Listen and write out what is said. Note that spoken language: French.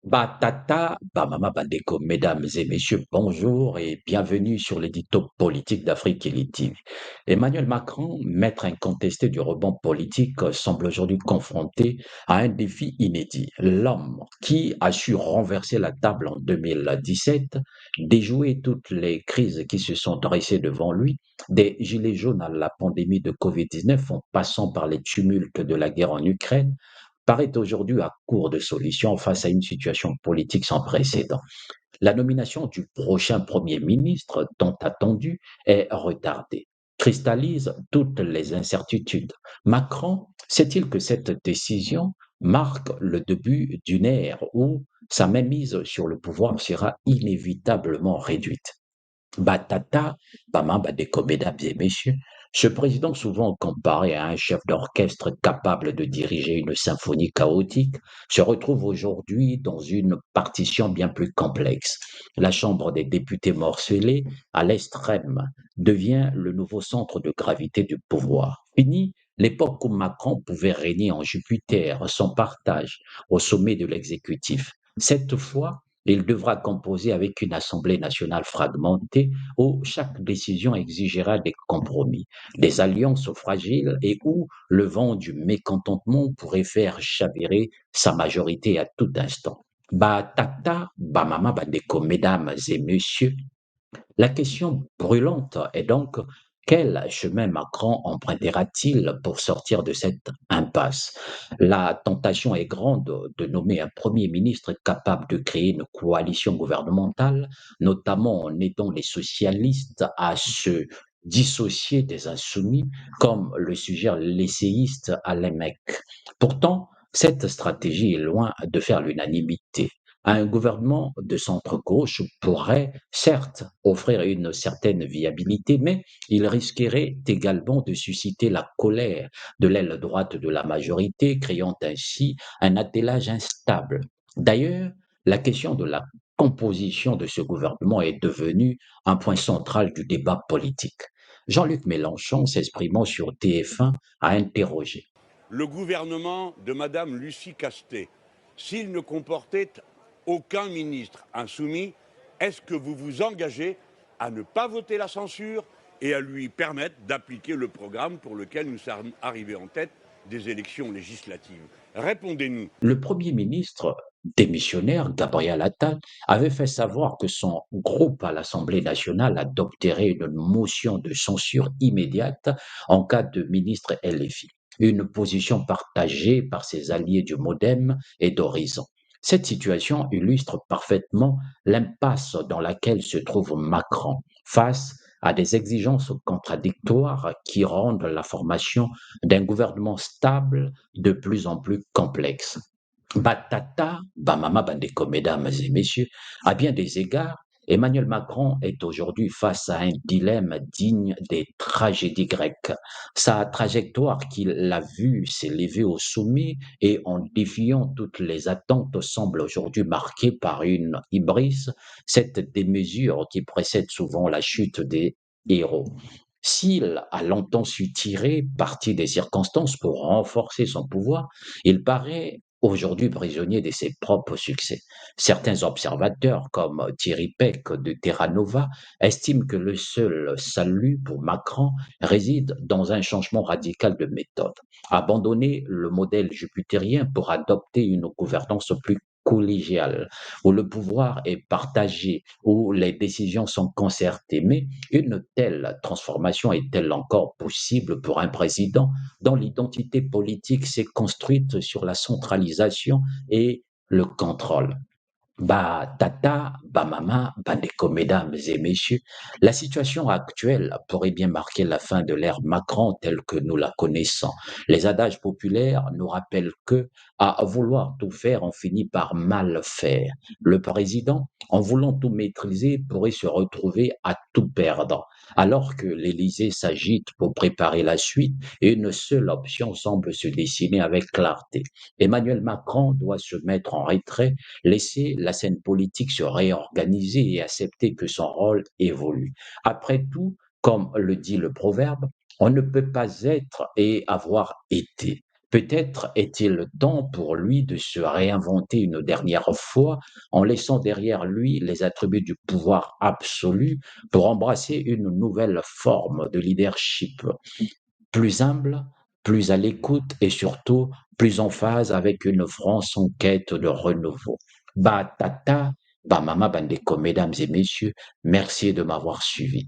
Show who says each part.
Speaker 1: Batata, Bamama Bandeko, mesdames et messieurs, bonjour et bienvenue sur l'édito politique d'Afrique Elite TV. Emmanuel Macron, maître incontesté du rebond politique, semble aujourd'hui confronté à un défi inédit. L'homme qui a su renverser la table en 2017, déjouer toutes les crises qui se sont dressées devant lui, des gilets jaunes à la pandémie de Covid-19 en passant par les tumultes de la guerre en Ukraine, paraît aujourd'hui à court de solutions face à une situation politique sans précédent. La nomination du prochain Premier ministre, tant attendue, est retardée, cristallise toutes les incertitudes. Macron sait-il que cette décision marque le début d'une ère où sa mainmise sur le pouvoir sera inévitablement réduite? Batata, Bama Badeko, mesdames et messieurs, ce président souvent comparé à un chef d'orchestre capable de diriger une symphonie chaotique se retrouve aujourd'hui dans une partition bien plus complexe. La Chambre des députés morcelée, à l'extrême, devient le nouveau centre de gravité du pouvoir. Fini l'époque où Macron pouvait régner en Jupiter, sans partage, au sommet de l'exécutif. Cette fois, il devra composer avec une Assemblée nationale fragmentée où chaque décision exigera des compromis, des alliances fragiles et où le vent du mécontentement pourrait faire chavirer sa majorité à tout instant. Batata, Bamama Bandeko, mesdames et messieurs, la question brûlante est donc quel chemin Macron empruntera-t-il pour sortir de cette impasse? La tentation est grande de nommer un Premier ministre capable de créer une coalition gouvernementale, notamment en aidant les socialistes à se dissocier des insoumis, comme le suggère l'essayiste Alain Mec. Pourtant, cette stratégie est loin de faire l'unanimité. Un gouvernement de centre-gauche pourrait, certes, offrir une certaine viabilité, mais il risquerait également de susciter la colère de l'aile droite de la majorité, créant ainsi un attelage instable. D'ailleurs, la question de la composition de ce gouvernement est devenue un point central du débat politique. Jean-Luc Mélenchon, s'exprimant sur TF1, a interrogé.
Speaker 2: Le gouvernement de Madame Lucie Castet, s'il ne comportait aucun ministre insoumis, est-ce que vous vous engagez à ne pas voter la censure et à lui permettre d'appliquer le programme pour lequel nous sommes arrivés en tête des élections législatives? Répondez-nous.
Speaker 1: Le Premier ministre démissionnaire, Gabriel Attal, avait fait savoir que son groupe à l'Assemblée nationale adopterait une motion de censure immédiate en cas de ministre LFI, une position partagée par ses alliés du MoDem et d'Horizon. Cette situation illustre parfaitement l'impasse dans laquelle se trouve Macron face à des exigences contradictoires qui rendent la formation d'un gouvernement stable de plus en plus complexe. Batata, Bamama Bandeko, mesdames et messieurs, à bien des égards, Emmanuel Macron est aujourd'hui face à un dilemme digne des tragédies grecques. Sa trajectoire qu'il a vue s'élever au sommet et en défiant toutes les attentes semble aujourd'hui marquée par une hybris, cette démesure qui précède souvent la chute des héros. S'il a longtemps su tirer parti des circonstances pour renforcer son pouvoir, il paraît aujourd'hui prisonnier de ses propres succès. Certains observateurs, comme Thierry Peck de Terra Nova, estiment que le seul salut pour Macron réside dans un changement radical de méthode. Abandonner le modèle jupitérien pour adopter une gouvernance plus collégiale, où le pouvoir est partagé, où les décisions sont concertées. Mais une telle transformation est-elle encore possible pour un président dont l'identité politique s'est construite sur la centralisation et le contrôle? Bah, tata, bah, maman, bandeko, mesdames et messieurs, la situation actuelle pourrait bien marquer la fin de l'ère Macron telle que nous la connaissons. Les adages populaires nous rappellent que, à vouloir tout faire, on finit par mal faire. Le président, en voulant tout maîtriser, pourrait se retrouver à tout perdre. Alors que l'Élysée s'agite pour préparer la suite, une seule option semble se dessiner avec clarté. Emmanuel Macron doit se mettre en retrait, laisser la scène politique se réorganiser et accepter que son rôle évolue. Après tout, comme le dit le proverbe, on ne peut pas être et avoir été. Peut-être est-il temps pour lui de se réinventer une dernière fois en laissant derrière lui les attributs du pouvoir absolu pour embrasser une nouvelle forme de leadership plus humble, plus à l'écoute et surtout plus en phase avec une France en quête de renouveau. Bah tata, bah mama bandeko, mesdames et messieurs, merci de m'avoir suivi.